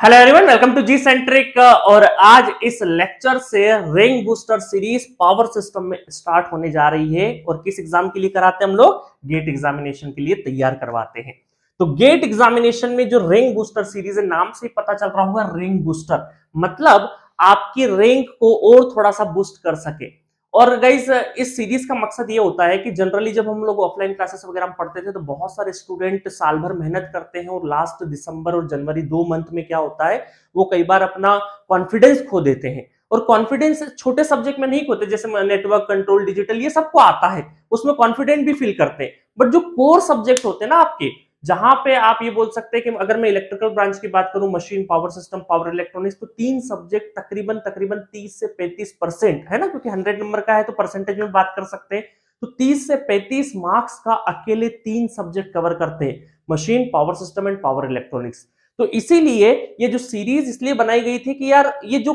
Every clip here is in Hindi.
Hello everyone, welcome to G Centric. और आज इस लेक्चर से rank booster series power system में स्टार्ट होने जा रही है। और किस एग्जाम के लिए कराते हैं हम लोग? गेट एग्जामिनेशन के लिए तैयार करवाते हैं। तो गेट एग्जामिनेशन में जो रैंक बूस्टर सीरीज है, नाम से पता चल रहा होगा रैंक बूस्टर, मतलब आपकी रैंक को और थोड़ा सा बूस्ट कर सके। और गाइस, इस सीरीज का मकसद ये होता है कि जनरली जब हम लोग ऑफलाइन क्लासेस वगैरह में पढ़ते थे तो बहुत सारे स्टूडेंट साल भर मेहनत करते हैं और लास्ट दिसंबर और जनवरी 2 मंथ में क्या होता है, वो कई बार अपना कॉन्फिडेंस खो देते हैं। और कॉन्फिडेंस छोटे सब्जेक्ट में नहीं खोते, जैसे नेटवर्क कंट्रोल, डिजिटल, ये सबको आता है, उसमें कॉन्फिडेंट भी फील करते हैं। बट जो कोर सब्जेक्ट होते हैं ना आपके, जहां पे आप ये बोल सकते हैं कि अगर मैं इलेक्ट्रिकल ब्रांच की बात करूं, machine, power system, power electronics, तो 3 सब्जेक्ट तकरीबन तकरीबन 30 से 35% है ना, क्योंकि 100 नंबर का है तो परसेंटेज में बात कर सकते हैं। तो 30 से 35 मार्क्स का अकेले 3 सब्जेक्ट कवर करते हैं, machine, power system and power electronics. तो इसीलिए ये जो सीरीज इसलिए बनाई गई थी कि यार ये जो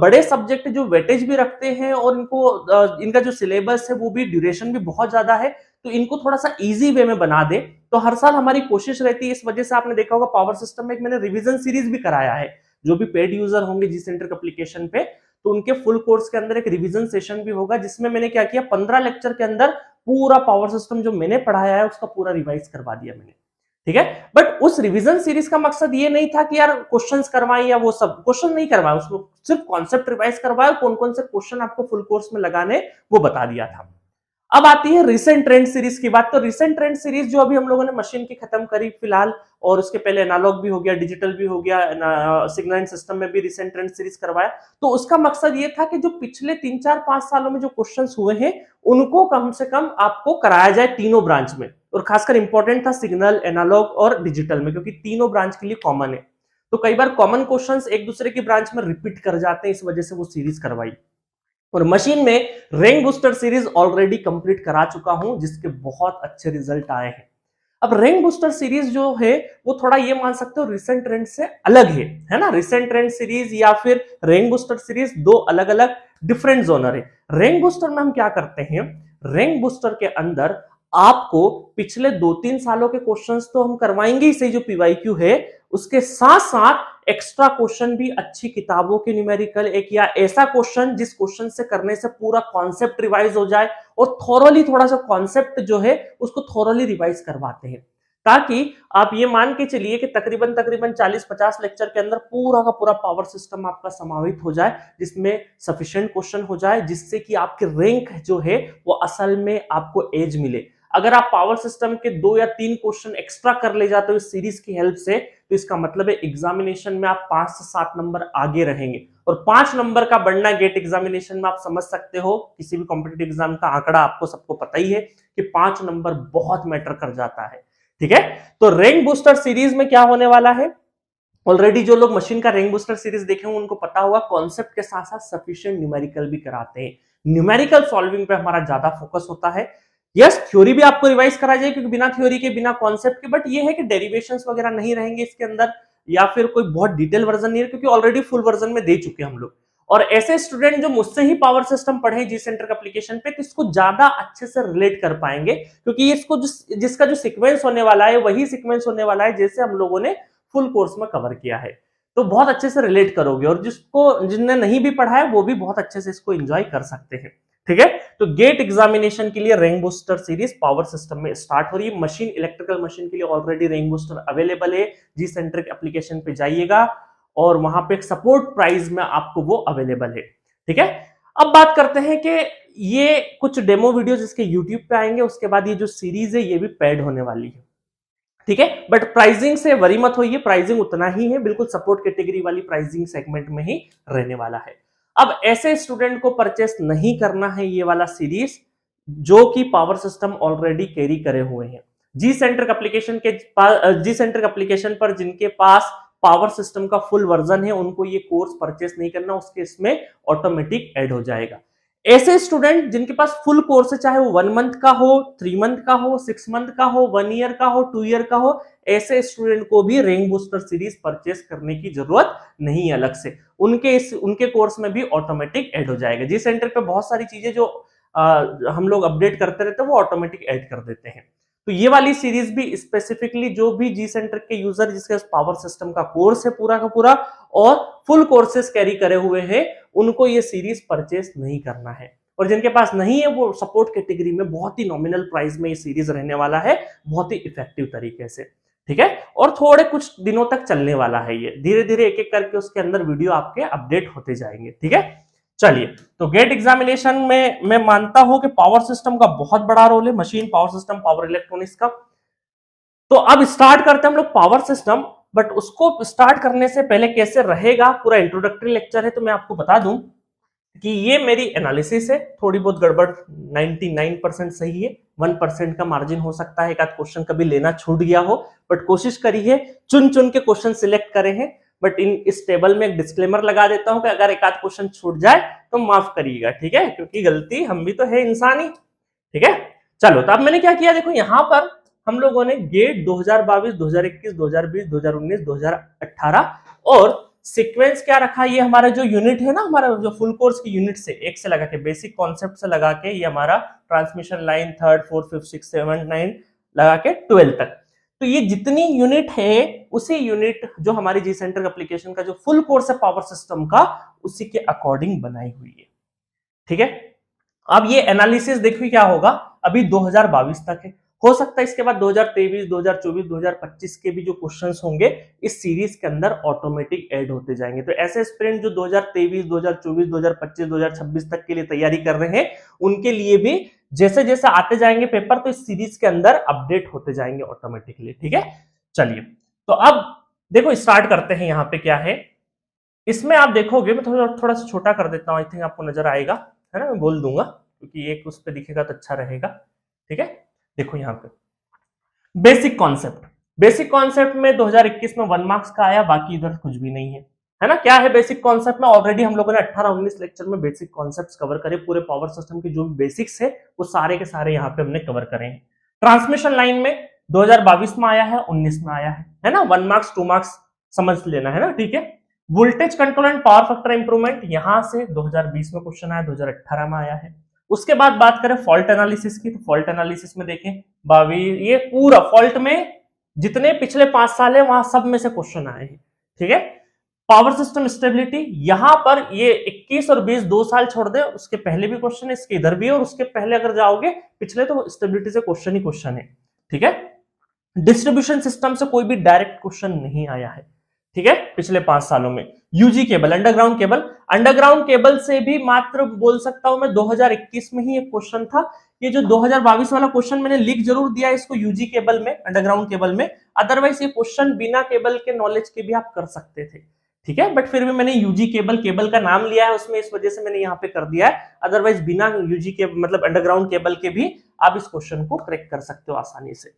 बड़े सब्जेक्ट जो वेटेज भी रखते हैं और इनका जो सिलेबस है वो भी, ड्यूरेशन भी बहुत ज्यादा है, तो इनको थोड़ा सा इजी वे में बना दे। तो हर साल हमारी कोशिश रहती है, इस वजह से आपने देखा होगा पावर सिस्टम में एक मैंने रिवीजन सीरीज भी कराया है। जो भी पेड यूजर होंगे जी सेंटर एप्लीकेशन पे, तो उनके फुल कोर्स के अंदर एक रिवीजन सेशन भी होगा, जिसमें मैंने क्या किया, 15 लेक्चर के अंदर पूरा पावर सिस्टम जो मैंने पढ़ाया है उसका पूरा रिवाइज करवा दिया मैंने। ठीक है, बट उस रिवीजन सीरीज का मकसद ये नहीं था कि यार क्वेश्चंस करवाएं, या वो सब क्वेश्चन नहीं करवाए, उसमें सिर्फ कॉन्सेप्ट रिवाइज करवाए, कौन कौन से क्वेश्चन आपको फुल कोर्स में लगाने वो बता दिया था। अब आती है रिसेंट ट्रेंड सीरीज की बात। तो रिसेंट ट्रेंड सीरीज जो अभी हम लोगों ने मशीन की खत्म करी फिलहाल, और उसके पहले एनालॉग भी हो गया, डिजिटल भी हो गया, सिग्नल एंड सिस्टम में भी रिसेंट ट्रेंड सीरीज करवाया। तो उसका मकसद ये था कि जो पिछले 3 4 5 सालों में जो क्वेश्चंस हुए हैं उनको कम से कम आपको कराया जाए तीनों ब्रांच में। और खासकर इंपॉर्टेंट था सिग्नल, एनालॉग और डिजिटल में, क्योंकि तीनों ब्रांच के लिए कॉमन है। तो कई बार कॉमन क्वेश्चंस एक दूसरे की ब्रांच में रिपीट कर जाते हैं, इस वजह से वो सीरीज करवाई। और मशीन में rank booster series already complete करा चुका हूं, जिसके बहुत अच्छे रिजल्ट आए हैं। अब रैंक बूस्टर सीरीज जो है वो थोड़ा ये मान सकते हो रिसेंट ट्रेंड से अलग है ना। रिसेंट ट्रेंड सीरीज या फिर रैंक बूस्टर सीरीज दो अलग अलग डिफरेंट जोनर है। रैंक बूस्टर में हम क्या करते हैं, रैंक बूस्टर के अंदर आपको पिछले 2 3 सालों के क्वेश्चंस तो हम करवाएंगे ही सही, जो पीवाईक्यू है, उसके साथ साथ एक्स्ट्रा क्वेश्चन भी, अच्छी किताबों के न्यूमेरिकल एक या ऐसा क्वेश्चन जिस क्वेश्चन से करने से पूरा कॉन्सेप्ट रिवाइज हो जाए, और थोरोली थोड़ा सा कॉन्सेप्ट जो है उसको थोरोली रिवाइज करवाते हैं, ताकि आप ये मान के चलिए कि तकरीबन तकरीबन 40 50 लेक्चर के अंदर पूरा का पूरा पावर सिस्टम आपका समावित हो जाए, जिसमें सफिशिएंट क्वेश्चन हो जाए, जिससे कि आपके रैंक जो है वो असल में आपको एज मिले। अगर आप पावर सिस्टम के 2 या 3 क्वेश्चन एक्स्ट्रा कर ले जाते हो इस सीरीज की हेल्प से, तो इसका मतलब है एग्जामिनेशन में आप 5 से 7 नंबर आगे रहेंगे। और 5 नंबर का बढ़ना गेट एग्जामिनेशन में आप समझ सकते हो, किसी भी कॉम्पिटिटिव एग्जाम का आंकड़ा आपको सबको पता ही है कि 5 नंबर बहुत मैटर कर जाता है। ठीक है, तो रैंक बूस्टर सीरीज में क्या होने वाला है, ऑलरेडी जो लोग मशीन का रैंक बूस्टर सीरीज देखे होंगे उनको पता होगा, कॉन्सेप्ट के साथ साथ सफिशिएंट न्यूमेरिकल भी कराते हैं। न्यूमेरिकल सॉल्विंग पे हमारा ज्यादा फोकस होता है। यस, थ्योरी भी आपको रिवाइज करा जाए, क्योंकि बिना थ्योरी के, बिना कॉन्सेप्ट के, बट ये है कि डेरिवेशंस वगैरह नहीं रहेंगे इसके अंदर, या फिर कोई बहुत डिटेल वर्जन नहीं है, क्योंकि ऑलरेडी फुल वर्जन में दे चुके हैं हम लोग। और ऐसे स्टूडेंट जो मुझसे ही पावर सिस्टम पढ़े जी सेंटर का एप्लीकेशन पे, तो इसको ज्यादा अच्छे से रिलेट कर पाएंगे, क्योंकि इसको जिसका जो सीक्वेंस होने वाला है वही सीक्वेंस होने वाला है जैसे हम लोगों ने फुल कोर्स में कवर किया है। तो बहुत अच्छे से रिलेट करोगे, और जिसने नहीं भी पढ़ा है वो भी बहुत अच्छे से इसको एंजॉय कर सकते हैं। ठीक है, तो गेट एग्जामिनेशन के लिए rank booster series power system में स्टार्ट हो रही है। मशीन, इलेक्ट्रिकल मशीन के लिए ऑलरेडी रैंक बूस्टर अवेलेबल है, जी सेंट्रिक एप्लीकेशन पे जाइएगा और वहां पे सपोर्ट प्राइस में आपको वो अवेलेबल है। ठीक है, अब बात करते हैं कि ये कुछ डेमो वीडियोस इसके यूट्यूब पे आएंगे, उसके बाद ये जो सीरीज है ये भी पेड होने वाली है। ठीक है, बट प्राइसिंग से वरी मत होइए, प्राइसिंग उतना ही है, बिल्कुल सपोर्ट कैटेगरी वाली प्राइसिंग सेगमेंट में ही रहने वाला है। अब ऐसे स्टूडेंट को परचेस नहीं करना है ये वाला सीरीज जो कि पावर सिस्टम ऑलरेडी कैरी करे हुए हैं। जी सेंट्रिक एप्लीकेशन के जी सेंट्रिक एप्लीकेशन पर जिनके पास पावर सिस्टम का फुल वर्जन है उनको ये कोर्स परचेस नहीं करना, उसके इसमें ऑटोमेटिक ऐड हो जाएगा। ऐसे स्टूडेंट जिनके पास फुल कोर्स है, चाहे वो 1 मंथ का हो, 3 मंथ का हो, 6 मंथ का हो, 1 ईयर का हो, 2 ईयर का हो, ऐसे स्टूडेंट को भी रैंक बूस्टर सीरीज परचेस करने की जरूरत नहीं है अलग से, उनके कोर्स में भी ऑटोमेटिक ऐड हो जाएगा। जी सेंटर पे बहुत सारी चीजें जो हम लोग अपडेट करते रहते हैं वो ऑटोमेटिक ऐड कर देते हैं। तो ये वाली सीरीज भी स्पेसिफिकली जो भी जी सेंटर के यूजर जिसके पावर सिस्टम का कोर्स है पूरा का पूरा और फुल कोर्सेज कैरी करे हुए हैं, उनको ये सीरीज परचेस नहीं करना है। और जिनके पास नहीं है वो सपोर्ट कैटेगरी में बहुत ही नॉमिनल प्राइस में ये सीरीज रहने वाला है, बहुत ही इफेक्टिव तरीके से, ठीक है। और थोड़े कुछ दिनों तक चलने वाला है ये, धीरे धीरे एक एक करके उसके अंदर वीडियो आपके अपडेट होते जाएंगे, ठीक है। चलिए, तो गेट एग्जामिनेशन में मैं मानता हूं कि पावर सिस्टम का बहुत बड़ा रोल है, machine power system, power electronics का। तो अब स्टार्ट करते हैं हम लोग पावर सिस्टम, बट उसको स्टार्ट करने से पहले कैसे रहेगा, पूरा इंट्रोडक्टरी लेक्चर है, तो मैं आपको बता दूं कि ये मेरी एनालिसिस है, थोड़ी बहुत गड़बड़ 99% सही है, 1% का मार्जिन हो सकता है, एक आध क्वेश्चन कभी लेना छूट गया हो, बट कोशिश करी है, चुन चुन के क्वेश्चन सिलेक्ट करे हैं। बट इस टेबल में एक डिस्क्लेमर लगा देता हूं कि अगर एक आध क्वेश्चन छूट जाए तो माफ करिएगा, ठीक है, क्योंकि गलती हम भी तो है इंसान ही, ठीक है। चलो, तो अब मैंने क्या किया, देखो यहां पर हम लोगों ने गेट 2022, 2021, 2020, 2019, 2018 और सीक्वेंस क्या रखा, ये हमारा जो यूनिट है ना, हमारा जो फुल कोर्स की यूनिट से एक से लगा के बेसिक कॉन्सेप्ट से लगा के ये हमारा transmission line 3rd 4th 5th 6th 7th 9 लगा के 12 तक, तो ये जितनी यूनिट है उसी यूनिट जो हमारी जी सेंटर एप्लीकेशन का जो फुल कोर्स है पावर सिस्टम का, उसी के अकॉर्डिंग बनाई हुई है, ठीक है। अब ये एनालिसिस देखिए क्या होगा, अभी 2022 तक है, हो सकता है इसके बाद 2023, 2024, 2025 के भी जो क्वेश्चंस होंगे इस सीरीज के अंदर ऑटोमेटिक ऐड होते जाएंगे। तो ऐसे स्टूडेंट जो 2023, 2024, 2025, 2026 तक के लिए तैयारी कर रहे हैं, उनके लिए भी जैसे जैसे आते जाएंगे पेपर, तो इस सीरीज के अंदर अपडेट होते जाएंगे ऑटोमेटिकली, ठीक है। चलिए, तो अब देखो स्टार्ट करते हैं, यहाँ पे क्या है, इसमें आप देखोगे, मैं थोड़ा सा छोटा कर देता हूं, आई थिंक आपको नजर आएगा, है ना, मैं बोल दूंगा क्योंकि एक उस पर दिखेगा तो अच्छा रहेगा, ठीक है। देखो यहाँ पे बेसिक कॉन्सेप्ट, बेसिक कॉन्सेप्ट में 2021 में 1 मार्क्स का आया, बाकी इधर कुछ भी नहीं है ना। क्या है बेसिक कॉन्सेप्ट में, ऑलरेडी हम लोगों ने 18-19 लेक्चर में बेसिक कॉन्सेप्ट्स कवर करे, पूरे पावर सिस्टम के जो भी बेसिक्स है वो सारे के सारे यहाँ पे हमने कवर करे हैं। ट्रांसमिशन लाइन में 2022 में आया है, 19 में आया है ना, 1 मार्क्स 2 मार्क्स समझ लेना है ना, ठीक है। Voltage control and power factor improvement, यहां से 2020 में क्वेश्चन आया, 2018 में आया है। उसके बाद बात करें फॉल्ट एनालिसिस की, तो फॉल्ट एनालिसिस में देखें 22, ये पूरा फॉल्ट में जितने पिछले 5 साल है वहां सब में से क्वेश्चन आए हैं, ठीक है। पावर सिस्टम स्टेबिलिटी, यहां पर ये 21 और 20 2 साल छोड़ दे, उसके पहले भी क्वेश्चन है, इसके इधर भी है, और उसके पहले अगर जाओगे पिछले तो स्टेबिलिटी से क्वेश्चन ही क्वेश्चन है, ठीक है। डिस्ट्रीब्यूशन सिस्टम से कोई भी डायरेक्ट क्वेश्चन नहीं आया है, ठीक है, पिछले 5 सालों में। UG cable, underground cable, underground cable से भी मात्र बोल सकता हूं मैं 2021 में ही एक क्वेश्चन था, ये जो 2022 वाला क्वेश्चन मैंने लिख जरूर दिया इसको यूजी केबल में, अंडरग्राउंड केबल में, अदरवाइज ये क्वेश्चन बिना केबल के नॉलेज के भी आप कर सकते थे, ठीक है। बट फिर भी मैंने यूजी केबल, केबल का नाम लिया है उसमें, इस वजह से मैंने यहाँ पे कर दिया है, अदरवाइज बिना यूजी के मतलब अंडरग्राउंड केबल के भी आप इस क्वेश्चन को क्रैक कर सकते हो आसानी से,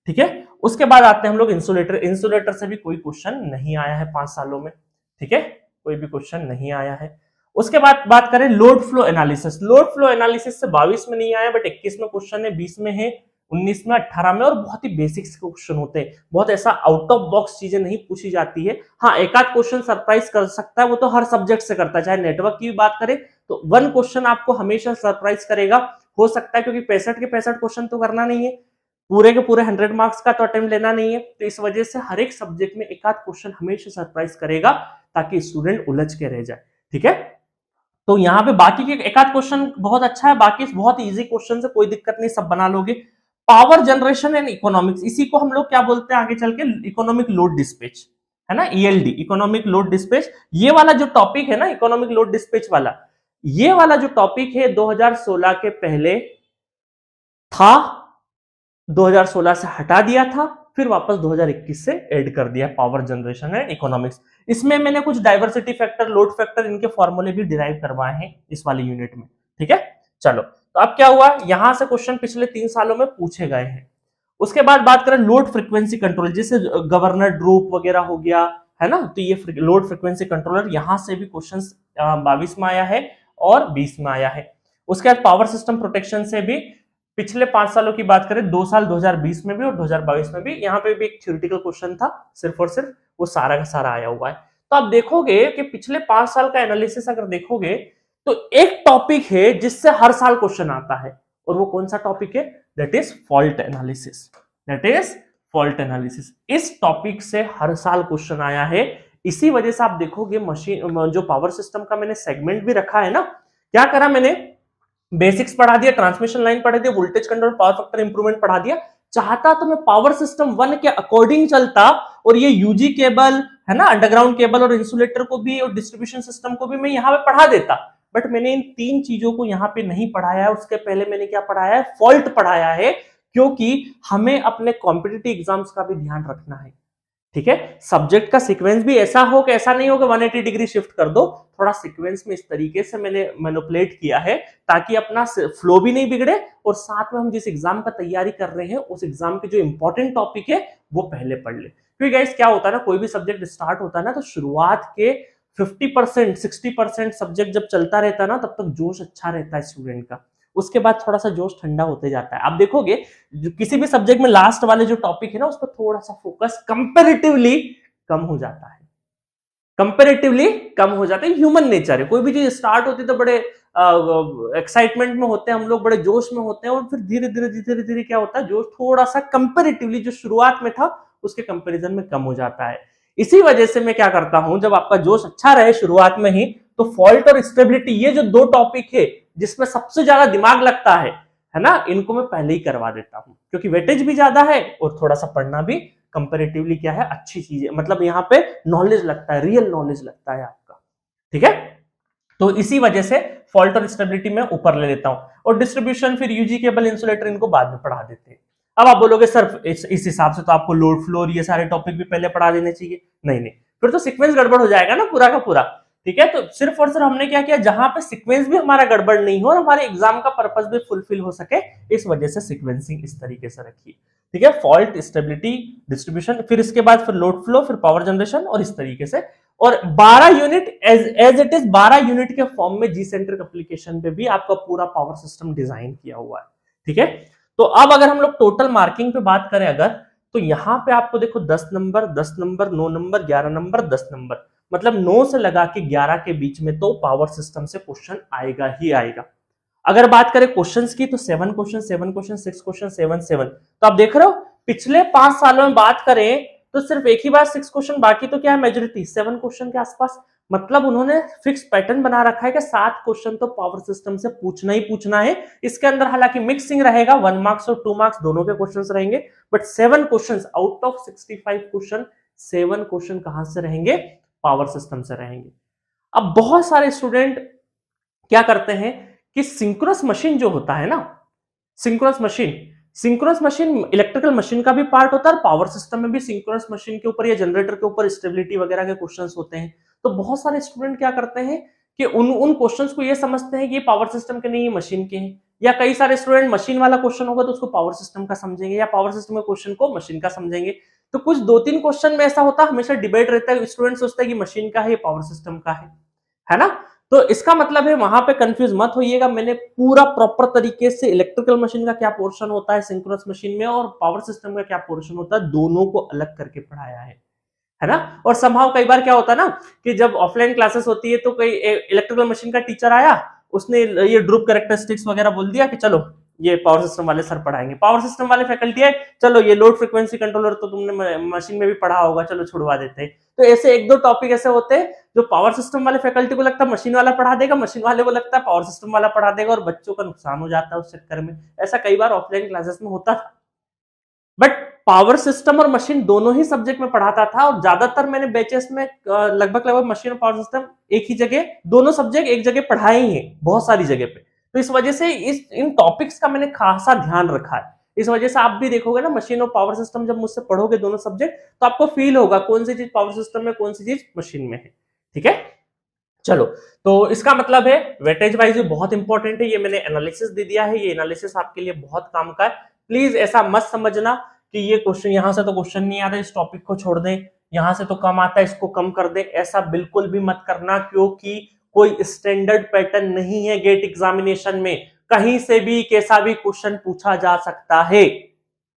ठीक है। उसके बाद आते हैं हम लोग इंसुलेटर, इंसुलेटर से भी कोई क्वेश्चन नहीं आया है 5 सालों में, ठीक है, कोई भी क्वेश्चन नहीं आया है। उसके बाद बात करें load flow analysis, load flow analysis से 22 में नहीं आया, बट 21 में क्वेश्चन है, 20 में है, 19 में, 18 में, और बहुत ही बेसिक्स क्वेश्चन होते हैं, बहुत ऐसा आउट ऑफ बॉक्स चीजें नहीं पूछी जाती है। हाँ, एक आध क्वेश्चन सरप्राइज कर सकता है, वो तो हर सब्जेक्ट से करता है, चाहे नेटवर्क की भी बात करें तो 1 क्वेश्चन आपको हमेशा सरप्राइज करेगा, हो सकता है, क्योंकि 65 के 65 क्वेश्चन तो करना नहीं है, पूरे के पूरे 100 मार्क्स का तो अटेम्प्ट लेना नहीं है, तो इस वजह से हर एक सब्जेक्ट में एक आध क्वेश्चन हमेशा सरप्राइज करेगा, ताकि स्टूडेंट उलझ के रह जाए, ठीक है। तो यहाँ पे बाकी के एक आध क्वेश्चन बहुत अच्छा है, बाकी बहुत इजी क्वेश्चन है, कोई दिक्कत नहीं, सब बना लोगे। पावर जनरेशन एंड इकोनॉमिक्स, इसी को हम लोग क्या बोलते हैं आगे चल के, इकोनॉमिक लोड डिस्पैच, है ना, ईएलडी, इकोनॉमिक लोड डिस्पैच। ये वाला जो टॉपिक है ना, इकोनॉमिक लोड डिस्पैच वाला, ये वाला जो टॉपिक है 2016 के पहले था, 2016 से हटा दिया था, फिर वापस 2021 से ऐड कर दिया, पावर जनरेशन एंड इकोनॉमिक्स। इसमें मैंने कुछ डाइवर्सिटी फैक्टर, लोड फैक्टर, इनके फॉर्मूले भी डिराइव करवाए हैं इस वाली यूनिट में, ठीक है। चलो, तो अब क्या हुआ, यहां से क्वेश्चन पिछले 3 सालों में पूछे गए हैं। उसके बाद बात करें लोड फ्रीक्वेंसी कंट्रोल, जैसे गवर्नर ड्रूप वगैरह हो गया, है ना, तो ये लोड फ्रीक्वेंसी कंट्रोलर, यहां से भी क्वेश्चन 22 में आया है और 20 में आया है। उसके बाद पावर सिस्टम प्रोटेक्शन से भी पिछले 5 सालों की बात करें, 2 साल 2020 में भी और 2022 में भी, यहाँ पे भी एक थ्योरेटिकल क्वेश्चन था सिर्फ और सिर्फ, वो सारा का सारा आया हुआ है। तो आप देखोगे कि पिछले 5 साल का एनालिसिस अगर देखोगे तो एक टॉपिक है जिससे हर साल क्वेश्चन आता है, और वो कौन सा टॉपिक है, that is fault analysis. That is fault analysis. इस टॉपिक से हर साल क्वेश्चन आया है। इसी वजह से आप देखोगे मशीन जो पावर सिस्टम का मैंने सेगमेंट भी रखा है ना, क्या करा मैंने, बेसिक्स पढ़ा दिया, ट्रांसमिशन लाइन पढ़ा दिया, voltage control, power factor improvement पढ़ा दिया। चाहता तो मैं पावर सिस्टम 1 के अकॉर्डिंग चलता और ये यूजी केबल है ना, अंडरग्राउंड केबल और इंसुलेटर को भी और डिस्ट्रीब्यूशन सिस्टम को भी मैं यहां पे पढ़ा देता, बट मैंने इन 3 चीजों को यहां पे नहीं पढ़ाया है। उसके पहले मैंने क्या पढ़ाया है, फॉल्ट पढ़ाया है, क्योंकि हमें अपने कॉम्पिटिटिव एग्जाम्स का भी ध्यान रखना है। ठीक है, सब्जेक्ट का सीक्वेंस भी ऐसा हो कि ऐसा नहीं हो कि 180 डिग्री शिफ्ट कर दो, थोड़ा सीक्वेंस में इस तरीके से मैंने मैनिपुलेट किया है ताकि अपना फ्लो भी नहीं बिगड़े और साथ में हम जिस एग्जाम का तैयारी कर रहे हैं उस एग्जाम के जो इंपॉर्टेंट टॉपिक है वो पहले पढ़ ले। क्योंकि गाइस क्या होता है ना, कोई भी सब्जेक्ट स्टार्ट होता है ना तो शुरुआत के 50% 60% सब्जेक्ट जब चलता रहता है ना तब तक जोश अच्छा रहता है स्टूडेंट का, उसके बाद थोड़ा सा जोश ठंडा होते जाता है। आप देखोगे किसी भी सब्जेक्ट में लास्ट वाले जो टॉपिक है ना उस पर थोड़ा सा फोकस कंपैरेटिवली कम हो जाता है, कंपैरेटिवली कम हो जाता है। ह्यूमन नेचर है, कोई भी चीज स्टार्ट होती है तो बड़े एक्साइटमेंट में होते हैं हम लोग, बड़े जोश में होते हैं और फिर धीरे धीरे धीरे धीरे क्या होता है, जोश थोड़ा सा कंपैरेटिवली जो शुरुआत में था उसके कंपैरिजन में कम हो जाता है। इसी वजह से मैं क्या करता हूं, जब आपका जोश अच्छा रहे शुरुआत में ही, तो फॉल्ट और स्टेबिलिटी ये जो 2 टॉपिक है जिसमें सबसे ज्यादा दिमाग लगता है ना, इनको मैं पहले ही करवा देता हूं, क्योंकि वेटेज भी ज्यादा है और थोड़ा सा पढ़ना भी कंपैरेटिवली क्या है, अच्छी चीज है, मतलब यहाँ पे नॉलेज लगता है, रियल नॉलेज लगता है आपका। ठीक है, तो इसी वजह से फॉल्ट और स्टेबिलिटी में ऊपर ले लेता हूं और डिस्ट्रीब्यूशन फिर यूजी केबल इंसुलेटर इनको बाद में पढ़ा देते हैं। अब आप बोलोगे सर इस हिसाब से तो आपको लोड फ्लो और ये सारे टॉपिक भी पहले पढ़ा देने चाहिए। नहीं नहीं, फिर तो सीक्वेंस गड़बड़ हो जाएगा ना पूरा का पूरा। ठीक है, तो सिर्फ और सिर्फ हमने क्या किया, जहां पे सीक्वेंस भी हमारा गड़बड़ नहीं हो और हमारे एग्जाम का पर्पस भी फुलफिल हो सके, इस वजह से सीक्वेंसिंग इस तरीके से रखी। ठीक है, फॉल्ट, स्टेबिलिटी, डिस्ट्रीब्यूशन, फिर इसके बाद फिर लोड फ्लो, फिर पावर जनरेशन और इस तरीके से। और 12 unit as it is 12 unit के फॉर्म में जी सेंट्रिक एप्लीकेशन पे भी आपका पूरा पावर सिस्टम डिजाइन किया हुआ है। ठीक है, तो अब अगर हम लोग टोटल मार्किंग पे बात करें अगर, तो यहां पे आपको देखो 10 number, 10 number, 9 number, 11 number, 10 number, मतलब 9 से लगा के 11 के बीच में तो पावर सिस्टम से क्वेश्चन आएगा ही आएगा। अगर बात करें क्वेश्चंस की तो 7 क्वेश्चन, 7 क्वेश्चन, 6 क्वेश्चन, 7 7। तो आप देख रहे हो पिछले 5 सालों में बात करें तो सिर्फ एक ही बार 6 क्वेश्चन, बाकी तो क्या है, मेजोरिटी 7 क्वेश्चन के आसपास। मतलब उन्होंने फिक्स पैटर्न बना रखा है कि 7 क्वेश्चन तो पावर सिस्टम से पूछना ही पूछना है। इसके अंदर हालांकि मिक्सिंग रहेगा, 1 मार्क्स और 2 मार्क्स दोनों के क्वेश्चंस रहेंगे, but 7 questions out of 65 question, 7 question कहां से रहेंगे, पावर सिस्टम से रहेंगे। अब बहुत सारे स्टूडेंट क्या करते हैं कि सिंक्रोनस मशीन जो होता है ना, सिंक्रोनस मशीन इलेक्ट्रिकल मशीन का भी पार्ट होता है और पावर सिस्टम में भी सिंक्रोनस मशीन के ऊपर या जनरेटर के ऊपर स्टेबिलिटी वगैरह के क्वेश्चंस होते हैं। तो बहुत सारे स्टूडेंट क्या करते हैं कि उन क्वेश्चंस को ये समझते हैं कि ये पावर सिस्टम के नहीं, ये मशीन के हैं, या कई सारे स्टूडेंट मशीन वाला क्वेश्चन होगा तो उसको पावर सिस्टम का समझेंगे या पावर सिस्टम के क्वेश्चन को मशीन का समझेंगे। तो कुछ 2-3 क्वेश्चन में ऐसा होता है, हमेशा डिबेट रहता है, स्टूडेंट सोचता है कि मशीन का है, ये पावर सिस्टम का है ना। तो इसका मतलब है वहां पे कंफ्यूज मत होइएगा, मैंने पूरा प्रॉपर तरीके से इलेक्ट्रिकल मशीन का क्या पोर्शन होता है सिंक्रोनस मशीन में और पावर सिस्टम का क्या पोर्शन होता है, दोनों को अलग करके पढ़ाया है ना। और संभव कई बार क्या होता है ना कि जब ऑफलाइन क्लासेस होती है तो कोई इलेक्ट्रिकल मशीन का टीचर आया, उसने ये ड्रूप कैरेक्टरिस्टिक्स वगैरह बोल दिया कि चलो ये पावर सिस्टम वाले सर पढ़ाएंगे, पावर सिस्टम वाले फैकल्टी है, चलो ये लोड फ्रीक्वेंसी कंट्रोलर तो तुमने मशीन में भी पढ़ा होगा, चलो छुड़वा देते हैं। तो ऐसे 1-2 टॉपिक ऐसे होते हैं जो पावर सिस्टम वाले फैकल्टी को लगता है मशीन वाला पढ़ा देगा, मशीन वाले को लगता है पावर सिस्टम वाला पढ़ा देगा और बच्चों का नुकसान हो जाता है उस चक्कर में। ऐसा कई बार ऑफलाइन क्लासेस में होता था, बट पावर सिस्टम और मशीन दोनों ही सब्जेक्ट में पढ़ाता था और ज्यादातर मैंने बैचेस में लगभग मशीन और पावर सिस्टम एक ही जगह, दोनों सब्जेक्ट एक जगह पढ़ाए ही हैं बहुत सारी जगह पे। तो इस वजह से इन टॉपिक्स का मैंने खासा ध्यान रखा है। इस वजह से आप भी देखोगे ना मशीन और पावर सिस्टम जब मुझसे पढ़ोगे दोनों सब्जेक्ट तो आपको फील होगा कौन सी चीज पावर सिस्टम में, कौन सी चीज मशीन में है। ठीक है, चलो, तो इसका मतलब है वेटेज वाइज बहुत इंपॉर्टेंट है, ये मैंने एनालिसिस दे दिया है, ये एनालिसिस आपके लिए बहुत काम का है। प्लीज ऐसा मत समझना कि ये क्वेश्चन यहां से तो क्वेश्चन नहीं आता, इस टॉपिक को छोड़ दें, यहां से तो कम आता है इसको कम कर दें, ऐसा बिल्कुल भी मत करना, क्योंकि कोई स्टैंडर्ड पैटर्न नहीं है गेट एग्जामिनेशन में, कहीं से भी कैसा भी क्वेश्चन पूछा जा सकता है।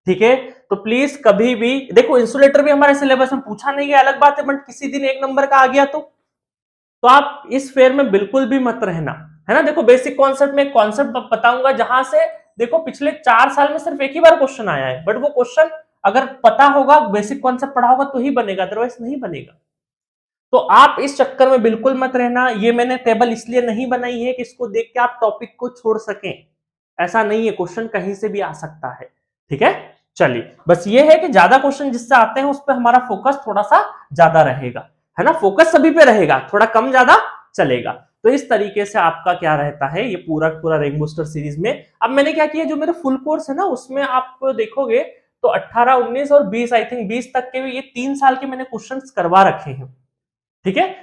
ठीक है, तो प्लीज कभी भी देखो, इंसुलेटर भी हमारे सिलेबस में पूछा नहीं है अलग बात है, बट किसी दिन 1 नंबर का आ गया तो आप इस फेयर में बिल्कुल भी मत रहना, है ना। देखो बेसिक कॉन्सेप्ट में कॉन्सेप्ट बताऊंगा जहां से देखो पिछले 4 साल में सिर्फ एक ही बार क्वेश्चन आया है, बट वो क्वेश्चन अगर पता होगा, बेसिक कॉन्सेप्ट पढ़ा होगा तो ही बनेगा, अदरवाइज नहीं बनेगा। तो आप इस चक्कर में बिल्कुल मत रहना। ये मैंने टेबल इसलिए नहीं बनाई है कि इसको देख के आप टॉपिक को छोड़ सकें, ऐसा नहीं है, क्वेश्चन कहीं से भी आ सकता है, ठीक है। चलिए, बस ये है कि ज्यादा क्वेश्चन जिससे आते हैं उस पर हमारा फोकस थोड़ा सा ज्यादा रहेगा, है ना, फोकस सभी पे रहेगा, थोड़ा कम ज्यादा चलेगा। तो इस तरीके से आपका क्या रहता है ये पूरा पूरा रैंक बूस्टर सीरीज में। अब मैंने क्या किया, जो मेरा फुल कोर्स है ना उसमें आप देखोगे तो 18, 19 और 20, आई थिंक 20 तक के ये 3 साल के मैंने क्वेश्चंस करवा रखे हैं, ठीक है।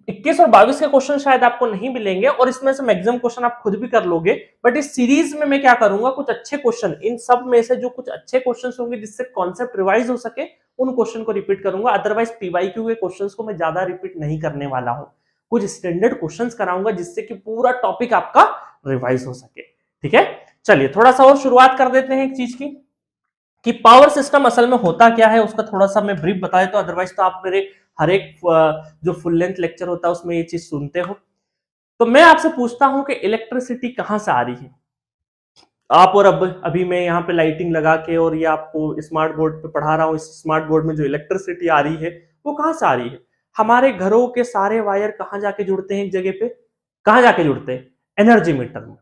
21 और 22 के क्वेश्चन शायद आपको नहीं मिलेंगे और इसमें से मैक्सिमम क्वेश्चन आप खुद भी कर लोगे, बट इस सीरीज में मैं क्या करूंगा, कुछ अच्छे क्वेश्चन, इन सब में से जो कुछ अच्छे क्वेश्चन होंगे जिससे कॉन्सेप्ट रिवाइज हो सके उन क्वेश्चन को रिपीट करूंगा। अदरवाइज पीवाईक्यू के क्वेश्चन को मैं ज्यादा रिपीट नहीं करने वाला हूं, कुछ स्टैंडर्ड क्वेश्चन कराऊंगा जिससे कि पूरा टॉपिक आपका रिवाइज हो सके, ठीक है। चलिए थोड़ा सा और शुरुआत कर देते हैं एक चीज की, कि पावर सिस्टम असल में होता क्या है उसका थोड़ा सा मैं ब्रीफ बता देता हूं, अदरवाइज तो आप मेरे हर एक जो फुल लेंथ लेक्चर होता है उसमें ये चीज सुनते हो। तो मैं आपसे पूछता हूं कि इलेक्ट्रिसिटी कहां से आ रही है, आप और अब अभी मैं यहाँ पे लाइटिंग लगा के और ये आपको स्मार्ट बोर्ड पे पढ़ा रहा हूँ, इस स्मार्ट बोर्ड में जो इलेक्ट्रिसिटी आ रही है वो कहां से आ रही है। हमारे घरों के सारे वायर कहां जाके जुड़ते हैं, एक जगह पे, कहां जाके जुड़ते हैं, एनर्जी मीटर में।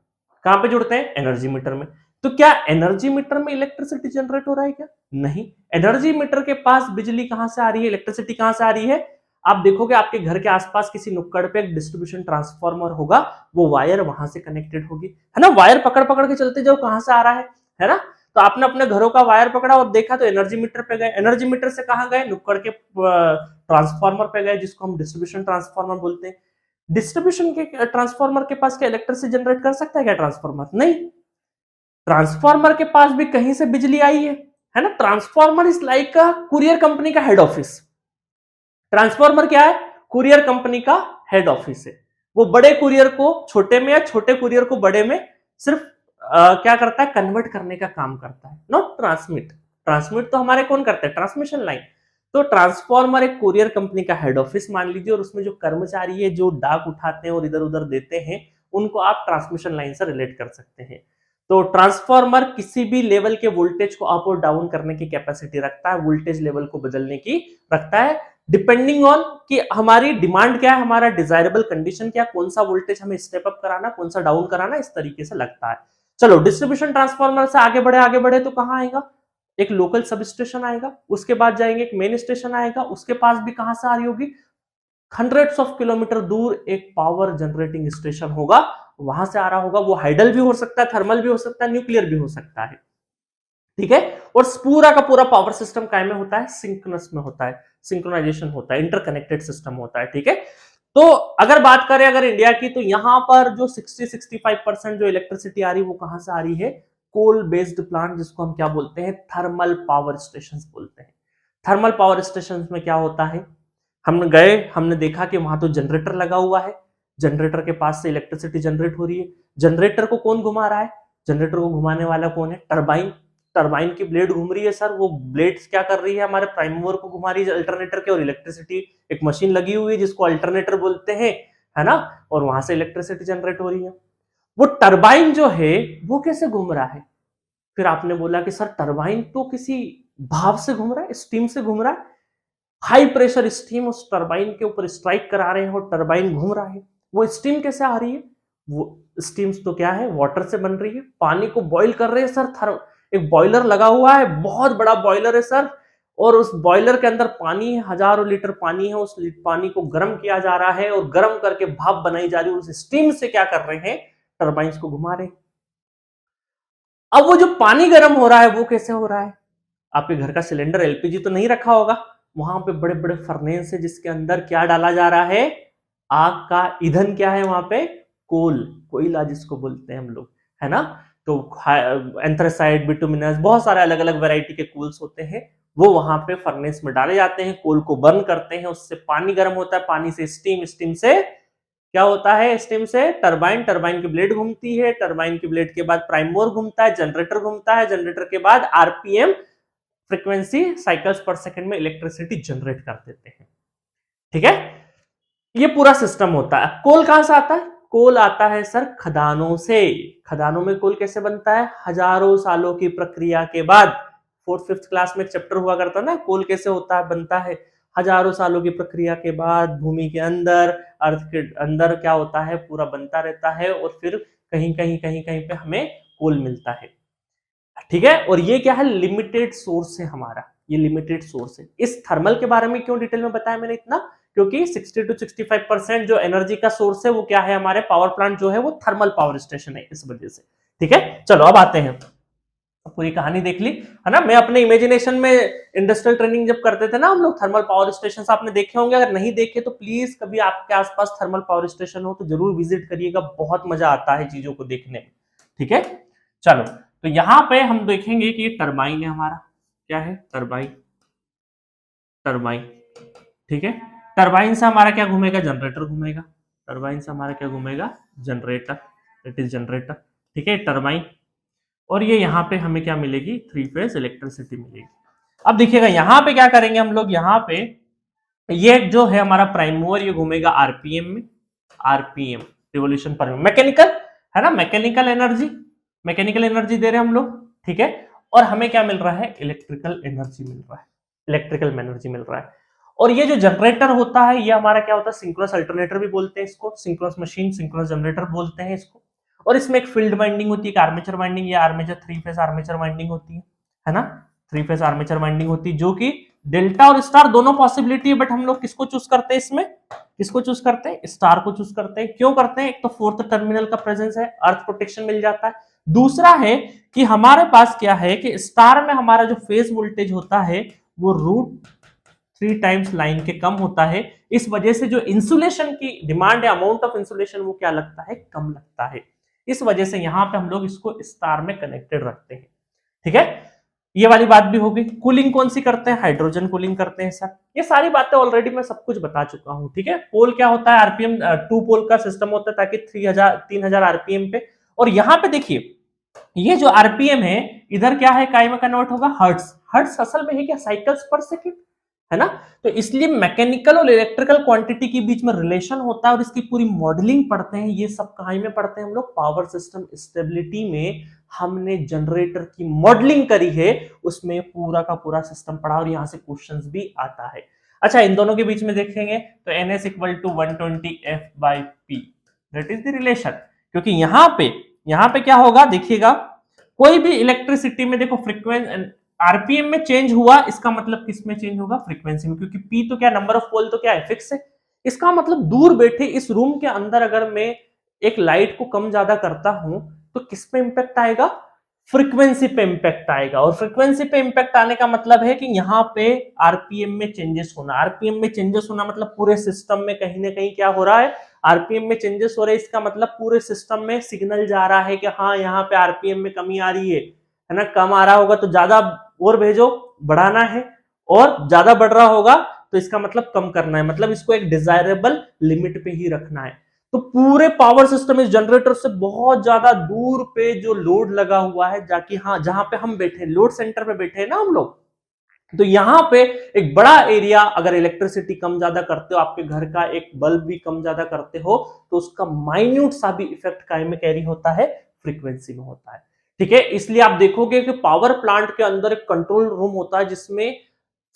कहां पे जुड़ते हैं, एनर्जी मीटर में। तो क्या एनर्जी मीटर में इलेक्ट्रिसिटी जनरेट हो रहा है क्या, नहीं। एनर्जी मीटर के पास बिजली कहां से आ रही है, इलेक्ट्रिसिटी कहां से आ रही है। आप देखोगे आपके घर के आसपास किसी नुक्कड़ पे एक डिस्ट्रीब्यूशन ट्रांसफार्मर होगा, वो वायर वहां से कनेक्टेड होगी, है ना, वायर पकड़ पकड़ के चलते जाओ कहां से आ रहा है ना। तो आपने अपने घरों का वायर पकड़ा और देखा तो एनर्जी मीटर पे गए, एनर्जी मीटर से कहां गए, नुक्कड़ के ट्रांसफार्मर पे गए जिसको हम डिस्ट्रीब्यूशन ट्रांसफार्मर बोलते हैं। डिस्ट्रीब्यूशन के ट्रांसफार्मर के पास क्या इलेक्ट्रिसिटी जनरेट कर सकता है क्या ट्रांसफार्मर, नहीं। ट्रांसफार्मर के पास भी कहीं से बिजली आई है ना। Transformer is like a courier company का हेड ऑफिस। ट्रांसफार्मर क्या है, कुरियर कंपनी का हेड ऑफिस है। वो बड़े कुरियर को छोटे में या छोटे कुरियर को बड़े में सिर्फ क्या करता है, कन्वर्ट करने का काम करता है, नॉट ट्रांसमिट। ट्रांसमिट तो हमारे कौन करते हैं, ट्रांसमिशन लाइन। तो ट्रांसफार्मर एक कुरियर कंपनी का हेड ऑफिस मान लीजिए, और उसमें जो कर्मचारी है जो डाक उठाते हैं और इधर उधर देते हैं उनको आप ट्रांसमिशन लाइन से रिलेट कर सकते हैं। तो ट्रांसफार्मर किसी भी लेवल के वोल्टेज को अप और डाउन करने की कैपेसिटी रखता है, वोल्टेज लेवल को बदलने की रखता है, डिपेंडिंग ऑन कि हमारी डिमांड क्या है, हमारा डिजायरेबल कंडीशन क्या, कौन सा वोल्टेज हमें स्टेप अप कराना, कौन सा डाउन कराना, इस तरीके से लगता है। चलो डिस्ट्रीब्यूशन ट्रांसफार्मर से आगे बढ़े तो कहां आएगा, एक लोकल सब स्टेशन आएगा, उसके बाद जाएंगे एक मेन स्टेशन आएगा, उसके पास भी कहां से आ रही होगी, हंड्रेड्स ऑफ किलोमीटर दूर एक पावर जनरेटिंग स्टेशन होगा, वहां से आ रहा होगा। वो हाइडल भी हो सकता है, थर्मल भी हो सकता है, न्यूक्लियर भी हो सकता है, ठीक है। और पूरा का पूरा पावर सिस्टम काय में होता है, सिंक्रोनस में होता है, सिंक्रोनाइजेशन होता है, इंटरकनेक्टेड सिस्टम होता है, ठीक है। तो अगर बात करें अगर इंडिया की, तो यहां पर जो 60-65% जो इलेक्ट्रिसिटी आ रही है वो कहां से आ रही है, कोल बेस्ड प्लांट, जिसको हम क्या बोलते हैं, थर्मल पावर स्टेशन बोलते हैं। थर्मल पावर स्टेशन में क्या होता है, हम गए, हमने देखा कि वहां तो जनरेटर लगा हुआ है, जनरेटर के पास से इलेक्ट्रिसिटी जनरेट हो रही है। जनरेटर को कौन घुमा रहा है, जनरेटर को घुमाने वाला कौन है, टरबाइन। टरबाइन की ब्लेड घूम रही है सर, वो ब्लेड क्या कर रही है, हमारे प्राइम मूवर को घुमा रही है अल्टरनेटर के, और इलेक्ट्रिसिटी एक मशीन लगी हुई है जिसको अल्टरनेटर बोलते हैं, है ना, और वहां से इलेक्ट्रिसिटी जनरेट हो रही है। वो टरबाइन जो है वो कैसे घूम रहा है, फिर आपने बोला कि सर टरबाइन तो किसी भाप से घूम रहा है, स्टीम से घूम रहा है, हाई प्रेशर स्टीम उस टरबाइन के ऊपर स्ट्राइक करा रहे हैं और टरबाइन घूम रहा है। वो स्टीम कैसे आ रही है, वो स्टीम्स तो क्या है, वाटर से बन रही है, पानी को बॉईल कर रहे हैं सर, एक बॉयलर लगा हुआ है, बहुत बड़ा बॉयलर है सर, और उस बॉयलर के अंदर पानी है, हजारों लीटर पानी है, उस पानी को गर्म किया जा रहा है और गर्म करके भाप बनाई जा रही है, उस स्टीम से क्या कर रहे हैं, टरबाइंस को घुमा रहे हैं। अब वो जो पानी गर्म हो रहा है वो कैसे हो रहा है, आपके घर का सिलेंडर एलपीजी तो नहीं रखा होगा, वहां पे बड़े बड़े फर्नेस है जिसके अंदर क्या डाला जा रहा है, आग का ईंधन क्या है वहां पे, कोयला जिसको बोलते हैं हम लोग, है ना। तो एंथ्रासाइड, बिटुमिनस, बहुत सारे अलग अलग वैरायटी के कोल्स होते हैं, वो वहां पे फर्नेस में डाले जाते हैं, कोल को बर्न करते हैं, उससे पानी गर्म होता है, पानी से स्टीम, स्टीम से क्या होता है, स्टीम से टरबाइन, टरबाइन की ब्लेड घूमती है, टरबाइन की ब्लेड के बाद प्राइम मूवर घूमता है, जनरेटर घूमता है, जनरेटर के बाद आरपीएम फ्रीक्वेंसी साइकिल्स पर सेकंड में इलेक्ट्रिसिटी जनरेट कर देते हैं, ठीक है। ये पूरा सिस्टम होता है। कोल कहां से आता है, कोल आता है सर खदानों से। खदानों में कोल कैसे बनता है? हजारों सालों की प्रक्रिया के बाद। फोर्थ फिफ्थ क्लास में एक चैप्टर हुआ करता ना, कोल कैसे होता है, बनता है। हजारों सालों की प्रक्रिया के बाद भूमि के अंदर, अर्थ के अंदर क्या होता है, पूरा बनता रहता है और फिर कहीं कहीं कहीं कहीं पे हमें कोल मिलता है। ठीक है, और ये क्या है, लिमिटेड सोर्स है हमारा, ये लिमिटेड सोर्स है। इस थर्मल के बारे में क्यों डिटेल में बताया मैंने इतना, क्योंकि 60 to 65% जो एनर्जी का सोर्स है वो क्या है, हमारे पावर प्लांट जो है वो थर्मल पावर स्टेशन है, इस वजह से। ठीक है, चलो अब आते हैं, पूरी कहानी देख ली है ना। मैं अपने इमेजिनेशन में इंडस्ट्रियल ट्रेनिंग जब करते थे ना हम लोग, थर्मल पावर स्टेशन आपने देखे होंगे, अगर नहीं देखे तो प्लीज कभी आपके आसपास थर्मल पावर स्टेशन हो तो जरूर विजिट करिएगा, बहुत मजा आता है चीजों को देखने में। ठीक है, चलो तो यहां पे हम देखेंगे कि टरबाइन है हमारा, क्या है, टरबाइन, टरबाइन। ठीक है, टरबाइन से हमारा क्या घूमेगा, जनरेटर घूमेगा। टरबाइन से हमारा क्या घूमेगा, जनरेटर, इट इज जनरेटर। ठीक है, टरबाइन, और ये यहाँ पे हमें क्या मिलेगी, 3 फेज इलेक्ट्रिसिटी मिलेगी। अब देखिएगा यहाँ पे क्या करेंगे हम लोग, यहाँ पे ये जो है हमारा प्राइम मूवर, ये घूमेगा आरपीएम में, RPM revolution per minute, mechanical है ना, मैकेनिकल एनर्जी, मैकेनिकल एनर्जी दे रहे हैं हम लोग। ठीक है, और हमें क्या मिल रहा है, इलेक्ट्रिकल एनर्जी मिल रहा है, इलेक्ट्रिकल एनर्जी मिल रहा है। और ये जो जनरेटर होता है ये हमारा क्या होता है, सिंक्रोनस अल्टरनेटर भी बोलते हैं इसको, सिंक्रोनस मशीन, सिंक्रोनस जनरेटर बोलते हैं इसको। और इसमें एक फील्ड वाइंडिंग होती है, एक आर्मेचर वाइंडिंग, या आर्मेचर 3 फेज आर्मेचर वाइंडिंग होती है ना, 3 फेज आर्मेचर वाइंडिंग होती है, जो कि डेल्टा और स्टार दोनों पॉसिबिलिटी है, बट हम लोग किसको चूज करते हैं इसमें, किसको चूज करते हैं, स्टार को चूज करते हैं। क्यों करते हैं, एक तो फोर्थ टर्मिनल का प्रेजेंस है, अर्थ प्रोटेक्शन मिल जाता है। दूसरा है कि हमारे पास क्या है कि स्टार में हमारा जो फेज वोल्टेज होता है वो √3 टाइम्स लाइन के कम होता है, इस वजह से जो इंसुलेशन की डिमांड है, अमाउंट ऑफ इंसुलेशन वो क्या लगता है, कम लगता है। इस वजह से यहां पे हम लोग इसको स्टार में कनेक्टेड रखते हैं। ठीक है, ये वाली बात भी होगी। कूलिंग कौन सी करते हैं, हाइड्रोजन कूलिंग करते हैं सर। ये सारी बातें ऑलरेडी मैं सब कुछ बता चुका हूं। ठीक है, पोल क्या होता है, आरपीएम 2 पोल का सिस्टम होता है, ताकि 3000 आरपीएम पे। और यहां पे देखिए ये जो आरपीएम है इधर क्या है, काय में कन्वर्ट होगा, हर्ट्ज। हर्ट्ज असल में है क्या, साइकिल्स पर सेकंड, है ना। तो इसलिए मैकेनिकल और इलेक्ट्रिकल क्वांटिटी के बीच में रिलेशन होता है, और इसकी पूरी मॉडलिंग पढ़ते हैं। ये सब कहां में पढ़ते हैं हम लोग, पावर सिस्टम स्टेबिलिटी में हमने जनरेटर की मॉडलिंग करी है, उसमें पूरा का पूरा सिस्टम पढ़ा, और यहां से क्वेश्चंस भी आता है। अच्छा, इन दोनों के बीच में देखेंगे तो NS = 120F/P, that is the relation. क्योंकि यहां पे क्या होगा, देखिएगा कोई भी इलेक्ट्रिसिटी में देखो फ्रीक्वेंसी आरपीएम में चेंज हुआ, इसका मतलब किस में चेंज होगा, फ्रीक्वेंसी में, क्योंकि पी तो क्या, नंबर ऑफ पोल तो क्या है, फिक्स है। इसका मतलब दूर बैठे इस रूम के अंदर अगर मैं एक लाइट को कम ज्यादा करता हूं तो किस पे इंपैक्ट आएगा, फ्रीक्वेंसी पे इंपैक्ट आएगा। और फ्रीक्वेंसी पे इंपैक्ट आने का मतलब है कि यहाँ पे आरपीएम में चेंजेस होना, आरपीएम में चेंजेस होना मतलब पूरे सिस्टम में कहीं ना कहीं क्या हो रहा है, आरपीएम में चेंजेस हो रहे हैं। इसका मतलब पूरे सिस्टम में सिग्नल जा रहा है कि हाँ यहाँ पे आरपीएम में कमी आ रही है ना। कम आ रहा होगा तो ज्यादा और भेजो, बढ़ाना है, और ज्यादा बढ़ रहा होगा तो इसका मतलब कम करना है, मतलब इसको एक डिजायरेबल लिमिट पे ही रखना है। तो पूरे पावर सिस्टम इस जनरेटर से बहुत ज्यादा दूर पे जो लोड लगा हुआ है, जाकि हाँ जहां पे हम बैठे, लोड सेंटर पे बैठे हैं ना हम लोग, तो यहां पे एक बड़ा एरिया अगर इलेक्ट्रिसिटी कम ज्यादा करते हो, आपके घर का एक बल्ब भी कम ज्यादा करते हो, तो उसका माइन्यूट सा भी इफेक्ट काय में कैरी होता है, फ्रीक्वेंसी में होता है। ठीक है, इसलिए आप देखोगे कि पावर प्लांट के अंदर एक कंट्रोल रूम होता है, जिसमें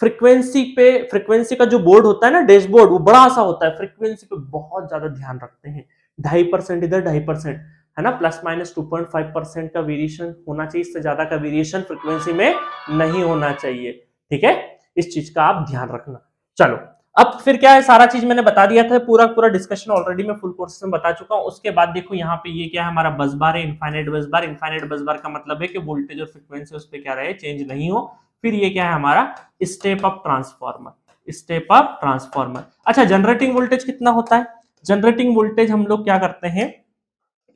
फ्रीक्वेंसी का जो बोर्ड होता है ना, डैशबोर्ड, वो बड़ा सा होता है, फ्रीक्वेंसी पे बहुत ज्यादा ध्यान रखते हैं। 2.5% इधर, 2.5% है ना, ±2.5% का वेरिएशन होना चाहिए, इससे ज्यादा का वेरिएशन फ्रीक्वेंसी में नहीं होना चाहिए। ठीक है, इस चीज का आप ध्यान रखना। चलो अब फिर क्या है, सारा चीज मैंने बता दिया था, पूरा पूरा डिस्कशन ऑलरेडी मैं फुल कोर्स में बता चुका हूं। उसके बाद देखो यहाँ पे ये क्या है, हमारा बस बार है, इनफाइनाइट बस बार। इनफाइनाइट बस बार का मतलब है कि वोल्टेज और फ्रीक्वेंसी उस पर क्या रहे, चेंज नहीं हो। फिर ये क्या है हमारा, step up transformer, step up transformer. अच्छा, जनरेटिंग वोल्टेज कितना होता है, जनरेटिंग वोल्टेज हम लोग क्या करते हैं,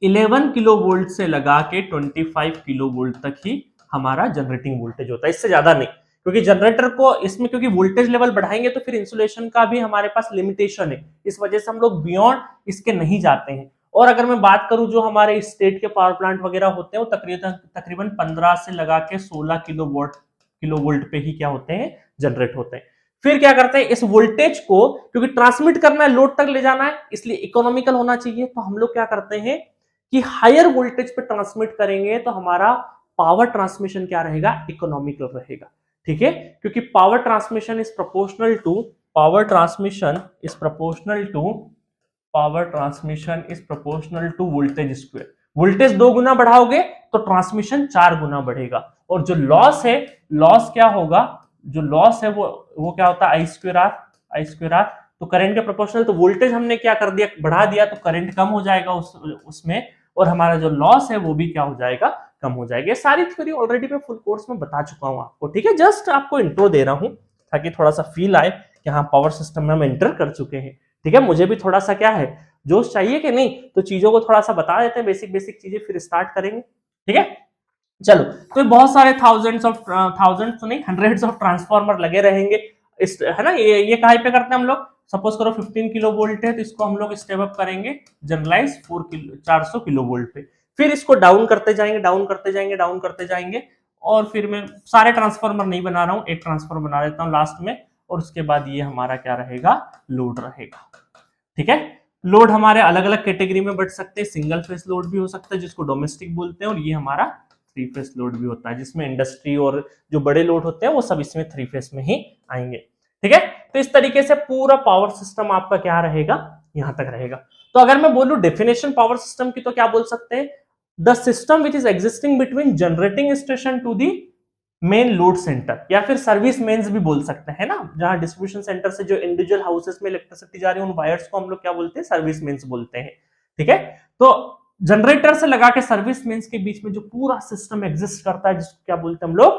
11 किलो वोल्ट से लगा के 25 किलो वोल्ट तक ही हमारा जनरेटिंग वोल्टेज होता है, इससे ज्यादा नहीं। क्योंकि जनरेटर को इसमें क्योंकि वोल्टेज लेवल बढ़ाएंगे तो फिर इंसुलेशन का भी हमारे पास लिमिटेशन है, इस वजह से हम लोग बियॉन्ड इसके नहीं जाते हैं। और अगर मैं बात करूं जो हमारे स्टेट के पावर प्लांट वगैरह होते हैं, वो तकरीबन 15 से लगा के 16 किलो वोल्ट पे ही क्या होते हैं, जनरेट होते हैं। फिर क्या करते हैं, इस वोल्टेज को, क्योंकि ट्रांसमिट करना है, लोड तक ले जाना है, इसलिए इकोनॉमिकल होना चाहिए, तो हम लोग क्या करते हैं कि हायर वोल्टेज पे ट्रांसमिट करेंगे तो हमारा पावर ट्रांसमिशन क्या रहेगा, इकोनॉमिकल रहेगा। ठीक है, क्योंकि power transmission is proportional to power transmission is proportional to power transmission is proportional to voltage square. Voltage 2 गुना बढ़ाओगे तो ट्रांसमिशन 4 गुना बढ़ेगा, और जो लॉस है, लॉस क्या होगा, जो लॉस है वो क्या होता है, आई स्क्वायर आर। तो करंट के प्रोपोर्शनल, तो वोल्टेज हमने क्या कर दिया, बढ़ा दिया, तो करंट कम हो जाएगा उसमें, और हमारा जो लॉस है वो भी क्या हो जाएगा, कम हो जाएगा। ये सारी थ्योरी ऑलरेडी मैं फुल कोर्स में बता चुका हूं आपको। ठीक है, जस्ट आपको इंट्रो दे रहा हूं ताकि थोड़ा सा फील आए कि हाँ पावर सिस्टम में हम एंटर कर चुके हैं। ठीक है, मुझे भी थोड़ा सा क्या है, जोश चाहिए कि नहीं, तो चीजों को थोड़ा सा बता देते हैं, बेसिक बेसिक चीजें, फिर स्टार्ट करेंगे। ठीक है, चलो, तो बहुत सारे थाउजेंड्स तो नहीं, हंड्रेड्स ऑफ ट्रांसफार्मर लगे रहेंगे, इस है ना। ये कहाँ पे करते हैं हम लोग, सपोज करो 15 किलो वोल्ट है, तो इसको हम लोग स्टेप अप करेंगे जनरलाइज 400 किलो वोल्ट पे, फिर इसको डाउन करते जाएंगे, डाउन करते जाएंगे, डाउन करते जाएंगे, और फिर मैं सारे ट्रांसफार्मर नहीं बना रहा हूँ, एक ट्रांसफार्मर बना देता हूँ लास्ट में, और उसके बाद ये हमारा क्या रहेगा, लोड रहेगा। ठीक है, लोड हमारे अलग अलग कैटेगरी में बढ़ सकते हैं, सिंगल फेस लोड भी हो सकता है जिसको डोमेस्टिक बोलते हैं, और ये हमारा 3 फेस लोड भी होता है जिसमें इंडस्ट्री और जो बड़े लोड होते हैं वो सब इसमें 3 फेस में ही आएंगे। ठीक है, तो इस तरीके से पूरा पावर सिस्टम आपका क्या रहेगा, यहां तक रहेगा। तो अगर मैं बोलूं डेफिनेशन पावर सिस्टम की, तो क्या बोल सकते हैं, the system which is existing between generating station to the main load centre, या फिर सर्विस मेन्स भी बोल सकते हैं ना, जहां डिस्ट्रीब्यूशन सेंटर से जो इंडिविजुअल हाउसेस में इलेक्ट्रिसिटी जा रही है उन वायर्स को हम लोग क्या बोलते हैं, सर्विस मेन्स बोलते हैं। ठीक है, तो जनरेटर से लगा के सर्विस मेन्स के बीच में जो पूरा सिस्टम एग्जिस्ट करता है, जिसको क्या बोलते हैं हम लोग,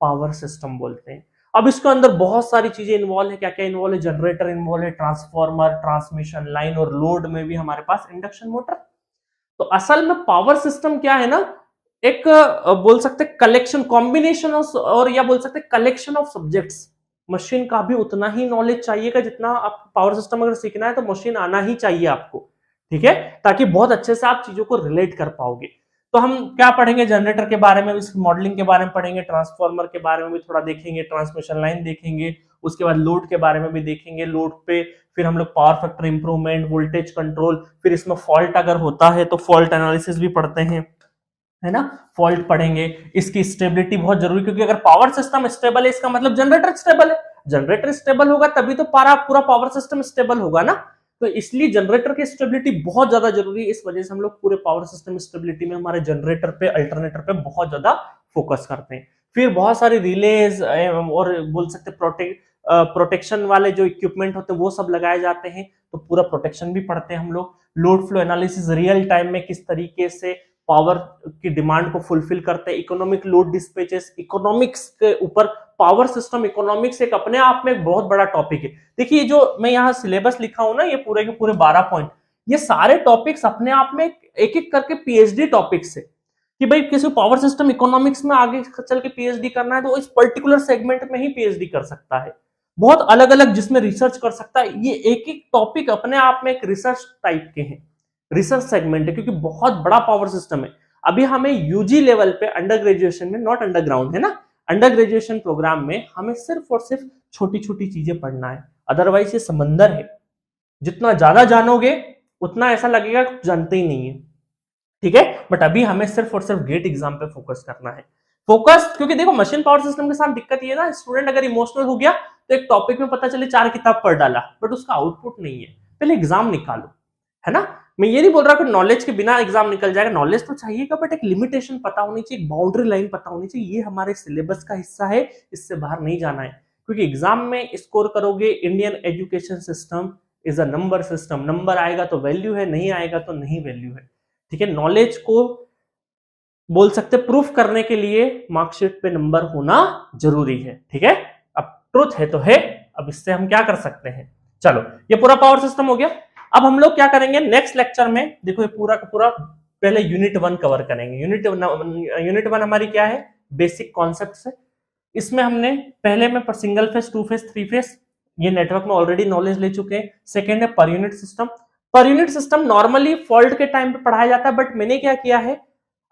पावर सिस्टम बोलते हैं। अब इसके अंदर बहुत सारी चीजें इन्वॉल्व है, क्या क्या इन्वॉल्व है, जनरेटर इन्वॉल्व है, ट्रांसफार्मर, ट्रांसमिशन लाइन, और लोड में भी हमारे पास इंडक्शन मोटर। तो असल में पावर सिस्टम क्या है ना, एक बोल सकते कलेक्शन, कॉम्बिनेशन ऑफ, और या बोल सकते कलेक्शन ऑफ सब्जेक्ट्स। मशीन का भी उतना ही नॉलेज चाहिएगा जितना आप पावर सिस्टम अगर सीखना है तो मशीन आना ही चाहिए आपको। ठीक है, ताकि बहुत अच्छे से आप चीजों को रिलेट कर पाओगे। तो हम क्या पढ़ेंगे, जनरेटर के बारे में, इसकी मॉडलिंग के बारे में पढ़ेंगे, ट्रांसफार्मर के बारे में भी थोड़ा देखेंगे, ट्रांसमिशन लाइन देखेंगे, उसके बाद लोड के बारे में भी देखेंगे, लोड पे फिर हम लोग power factor improvement, voltage control, फिर इसमें फॉल्ट अगर होता है तो फॉल्ट एनालिसिस भी पढ़ते हैं, है ना, फॉल्ट पढ़ेंगे, इसकी स्टेबिलिटी बहुत जरूरी, क्योंकि अगर पावर सिस्टम स्टेबल है इसका मतलब जनरेटर स्टेबल है, जनरेटर स्टेबल होगा तभी तो पूरा पावर सिस्टम स्टेबल होगा ना। तो इसलिए जनरेटर की स्टेबिलिटी बहुत ज्यादा जरूरी है, इस वजह से हम लोग पूरे पावर सिस्टम स्टेबिलिटी में हमारे जनरेटर पे, अल्टरनेटर पे बहुत ज्यादा फोकस करते हैं। फिर बहुत सारे रिलेज और बोल सकते प्रोटेक्शन वाले जो इक्विपमेंट होते हैं वो सब लगाए जाते हैं, तो पूरा प्रोटेक्शन भी पढ़ते हैं हम लोग। Load flow analysis, real time में किस तरीके से पावर की डिमांड को फुलफिल करते हैं, इकोनॉमिक लोड डिस्पैचेस, इकोनॉमिक्स के ऊपर पावर सिस्टम इकोनॉमिक्स एक अपने आप में एक बहुत बड़ा टॉपिक है। देखिए जो मैं यहाँ सिलेबस लिखा हूं ना, ये पूरे के पूरे 12 पॉइंट, ये सारे टॉपिक्स अपने आप में एक एक करके पीएचडी टॉपिक्स है, कि भाई किसी पावर सिस्टम इकोनॉमिक्स में आगे चल के पीएचडी करना है तो इस पर्टिकुलर सेगमेंट में ही पीएचडी कर सकता है, बहुत अलग अलग जिसमें रिसर्च कर सकता है। ये एक एक टॉपिक अपने आप में एक रिसर्च टाइप के हैं, रिसर्च सेगमेंट है, क्योंकि बहुत बड़ा पावर सिस्टम है। अभी हमें यूजी लेवल पे अंडर ग्रेजुएशन में, नॉट अंडरग्राउंड है ना, अंडर ग्रेजुएशन प्रोग्राम में हमें सिर्फ और सिर्फ छोटी छोटी चीजें पढ़ना है, अदरवाइज ये समंदर है, जितना ज्यादा जानोगे उतना ऐसा लगेगा कुछ जानते ही नहीं है। ठीक है, बट अभी हमें सिर्फ और सिर्फ गेट एग्जाम पे फोकस करना है, फोकस, क्योंकि देखो मशीन पावर सिस्टम के साथ दिक्कत ये ना, स्टूडेंट अगर इमोशनल हो गया तो एक टॉपिक में पता चले 4 किताब पढ़ डाला बट उसका आउटपुट नहीं है, पहले एग्जाम निकालो, है ना। मैं ये नहीं बोल रहा कि नॉलेज के बिना एग्जाम निकल जाएगा, नॉलेज तो चाहिएगा, बट एक लिमिटेशन पता होनी चाहिए, बाउंड्री लाइन पता होनी चाहिए, ये हमारे सिलेबस का हिस्सा है, इससे बाहर नहीं जाना है, क्योंकि एग्जाम में स्कोर करोगे। Indian education system is a number system, number आएगा तो वैल्यू है, नहीं आएगा तो नहीं वैल्यू है। ठीक है, नॉलेज को बोल सकते प्रूफ करने के लिए मार्कशीट पे नंबर होना जरूरी है। ठीक है, अब ट्रुथ है तो है, अब इससे हम क्या कर सकते हैं। चलो, ये पूरा पावर सिस्टम हो गया। अब हम लोग क्या करेंगे नेक्स्ट लेक्चर में, देखो ये पूरा का पूरा पहले यूनिट 1 कवर करेंगे। यूनिट 1 हमारी क्या है, बेसिक कॉन्सेप्ट्स है। इसमें हमने पहले में सिंगल फेस, 2 फेस, 3 फेस, ये नेटवर्क में ऑलरेडी नॉलेज ले चुके हैं। सेकेंड है per unit system. Per unit system normally fault के टाइम पे पढ़ाया जाता है, बट मैंने क्या किया है,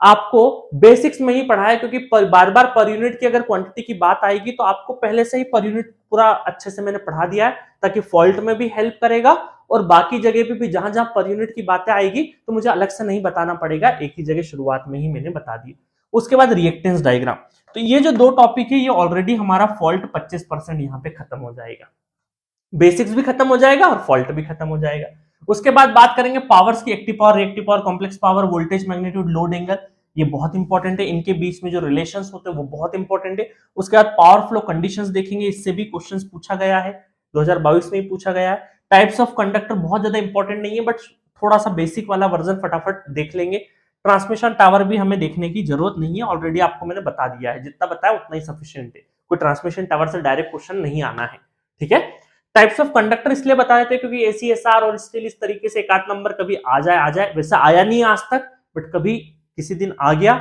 आपको बेसिक्स में ही पढ़ा है, क्योंकि बार बार पर यूनिट की अगर क्वांटिटी की बात आएगी तो आपको पहले से ही पर यूनिट पूरा अच्छे से मैंने पढ़ा दिया है, ताकि फॉल्ट में भी हेल्प करेगा और बाकी जगह पे भी जहां जहां पर यूनिट की बातें आएगी तो मुझे अलग से नहीं बताना पड़ेगा, एक ही जगह शुरुआत में ही मैंने बता दी। उसके बाद रिएक्टेंस डायग्राम। तो ये जो दो टॉपिक है ये ऑलरेडी हमारा फॉल्ट 25% यहाँ पे खत्म हो जाएगा, बेसिक्स भी खत्म हो जाएगा और फॉल्ट भी खत्म हो जाएगा। उसके बाद बात करेंगे पावर्स की, active power, reactive power, complex power, voltage, magnitude, load angle, ये बहुत इंपॉर्टेंट है, इनके बीच में जो रिलेशंस होते हैं वो बहुत इंपॉर्टेंट है। उसके बाद पावर फ्लो कंडीशंस देखेंगे, इससे भी क्वेश्चंस पूछा गया है, 2022 में ही पूछा गया है। टाइप्स ऑफ कंडक्टर बहुत ज्यादा इंपॉर्टेंट नहीं है, बट थोड़ा सा बेसिक वाला वर्जन फटाफट देख लेंगे। ट्रांसमिशन टावर भी हमें देखने की जरूरत नहीं है, ऑलरेडी आपको मैंने बता दिया है, जितना बताया उतना ही सफिशिएंट है, कोई ट्रांसमिशन टावर से डायरेक्ट क्वेश्चन नहीं आना है, ठीक है। टाइप्स ऑफ कंडक्टर इसलिए बता देते हैं क्योंकि एसीएसआर और स्टील इस तरीके से एक आध नंबर कभी आ जाए, वैसा आया नहीं आज तक, बट कभी किसी दिन आ गया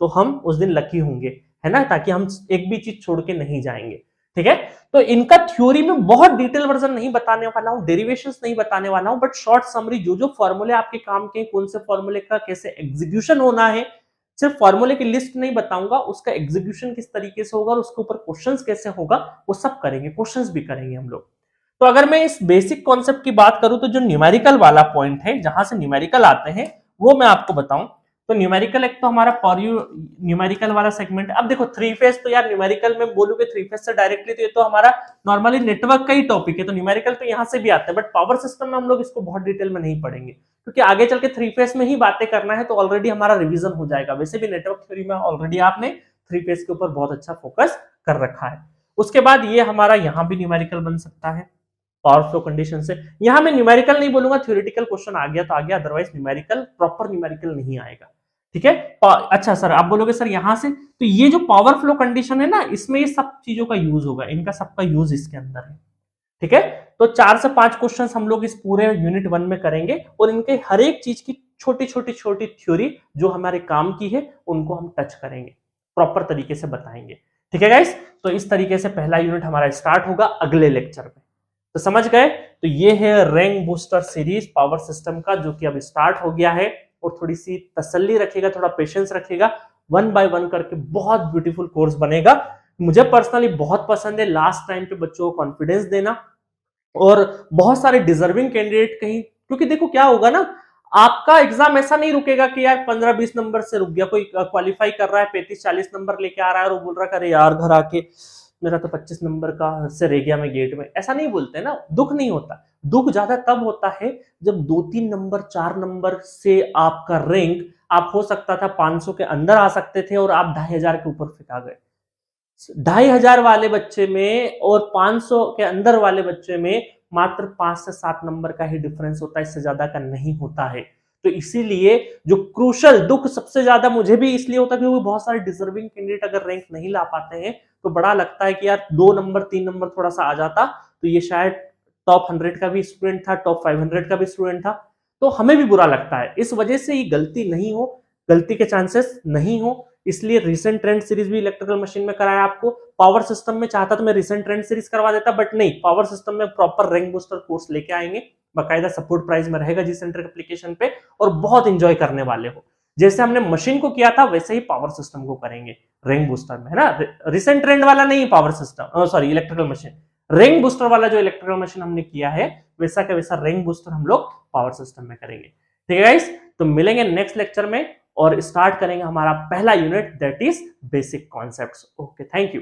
तो हम उस दिन लकी होंगे, है ना, ताकि हम एक भी चीज छोड़ के नहीं जाएंगे, ठीक है। तो इनका थ्योरी में बहुत डिटेल वर्जन नहीं बताने वाला हूं, डेरिवेशंस नहीं बताने वाला हूं, बट शॉर्ट समरी जो जो फॉर्मूले आपके काम के, कौन से फॉर्मूले का कैसे एग्जीक्यूशन होना है, सिर्फ फॉर्मूले की लिस्ट नहीं बताऊंगा, उसका एग्जीक्यूशन किस तरीके से होगा और उसके ऊपर क्वेश्चंस कैसे होगा वो सब करेंगे, क्वेश्चंस भी करेंगे हम लोग। तो अगर मैं इस बेसिक कॉन्सेप्ट की बात करूं तो जो न्यूमेरिकल वाला पॉइंट है, जहां से न्यूमेरिकल आते हैं वो मैं आपको बताऊं। तो न्यूमेरिकल एक तो हमारा न्यूमेरिकल वाला सेगमेंट। अब देखो थ्री फेज, तो यार न्यूमेरिकल में बोलूंगे थ्री फेज से डायरेक्टली, तो ये तो हमारा नॉर्मली नेटवर्क का ही टॉपिक है, तो न्यूमेरिकल तो यहां से भी आते हैं, बट पावर सिस्टम में हम लोग इसको बहुत डिटेल में नहीं पढ़ेंगे, क्योंकि आगे चल के थ्री फेज में ही बातें करना है, तो ऑलरेडी हमारा रिविजन हो जाएगा। वैसे भी नेटवर्क थ्योरी में ऑलरेडी आपने थ्री फेज के ऊपर बहुत अच्छा फोकस कर रखा है। उसके बाद ये हमारा यहाँ भी न्यूमेरिकल बन सकता है पावर फ्लो कंडीशन से। यहां मैं न्यूमेरिकल नहीं बोलूंगा, थ्योरेटिकल क्वेश्चन आ गया तो आ गया, अदरवाइज न्यूमेरिकल प्रॉपर न्यूमेरिकल नहीं आएगा, ठीक है। अच्छा सर, आप बोलोगे सर यहां से, तो ये जो पावर फ्लो कंडीशन है ना, इसमें ये सब चीजों का यूज होगा, इनका सबका यूज इसके अंदर है, ठीक है। तो 4 से 5 क्वेश्चन हम लोग इस पूरे यूनिट 1 में करेंगे और इनके हर एक चीज की छोटी छोटी थ्योरी जो हमारे काम की है उनको हम टच करेंगे, प्रॉपर तरीके से बताएंगे, ठीक है गाइस। तो इस तरीके से पहला यूनिट हमारा स्टार्ट होगा अगले लेक्चर में। तो समझ गए, तो ये है rank booster series power system का, जो कि अब स्टार्ट हो गया है, और थोड़ी सी तसल्ली रखिएगा, थोड़ा पेशेंस रखिएगा, 1 बाय 1 करके बहुत ब्यूटीफुल कोर्स बनेगा। मुझे पर्सनली बहुत पसंद है लास्ट टाइम पे बच्चों को कॉन्फिडेंस देना, और बहुत सारे डिजर्विंग कैंडिडेट कहीं, क्योंकि देखो क्या होगा ना, आपका एग्जाम ऐसा नहीं रुकेगा कि यार 15-20 नंबर से रुक गया, कोई क्वालिफाई कर रहा है 35-40 नंबर लेके आ रहा है और वो बोल रहा है यार घर आके मेरा तो 25 नंबर का से रह गया मैं गेट में, ऐसा नहीं बोलते ना, दुख नहीं होता। दुख ज्यादा तब होता है जब 2-3 नंबर 4 नंबर से आपका रैंक, आप हो सकता था 500 के अंदर आ सकते थे और आप 2500 के ऊपर फिटा गए। 2500 वाले बच्चे में और 500 के अंदर वाले बच्चे में मात्र 5 से 7 नंबर का ही डिफरेंस होता है, इससे ज्यादा का नहीं होता है। तो इसीलिए जो क्रूशल दुख सबसे ज्यादा मुझे भी इसलिए होता है क्योंकि बहुत सारे डिजर्विंग कैंडिडेट अगर रैंक नहीं ला पाते हैं तो बड़ा लगता है कि यार 2 नंबर 3 नंबर थोड़ा सा आ जाता तो ये शायद टॉप 100 का भी स्टूडेंट था, टॉप 500 का भी स्टूडेंट था, तो हमें भी बुरा लगता है। इस वजह से ये गलती नहीं हो, गलती के चांसेस नहीं हो, इसलिए रिसेंट ट्रेंड सीरीज भी इलेक्ट्रिकल मशीन में कराया आपको। पावर सिस्टम में चाहता तो मैं रिसेंट ट्रेंड सीरीज करवा देता, बट नहीं, पावर सिस्टम में प्रॉपर रैंक बूस्टर कोर्स लेके आएंगे, बाकायदा सपोर्ट प्राइस में रहेगा जी सेंटर एप्लीकेशन पे, और बहुत इंजॉय करने वाले हो। जैसे हमने मशीन को किया था वैसे ही पावर सिस्टम को करेंगे रैंक बूस्टर में, है ना। रिसेंट ट्रेंड वाला नहीं power system, sorry electrical machine, rank booster वाला जो इलेक्ट्रिकल मशीन हमने किया है वैसा का वैसा रैंक बूस्टर हम लोग पावर सिस्टम में करेंगे, ठीक है गाइस। तो मिलेंगे नेक्स्ट लेक्चर में और स्टार्ट करेंगे हमारा पहला unit, that is basic concepts. Okay, thank you.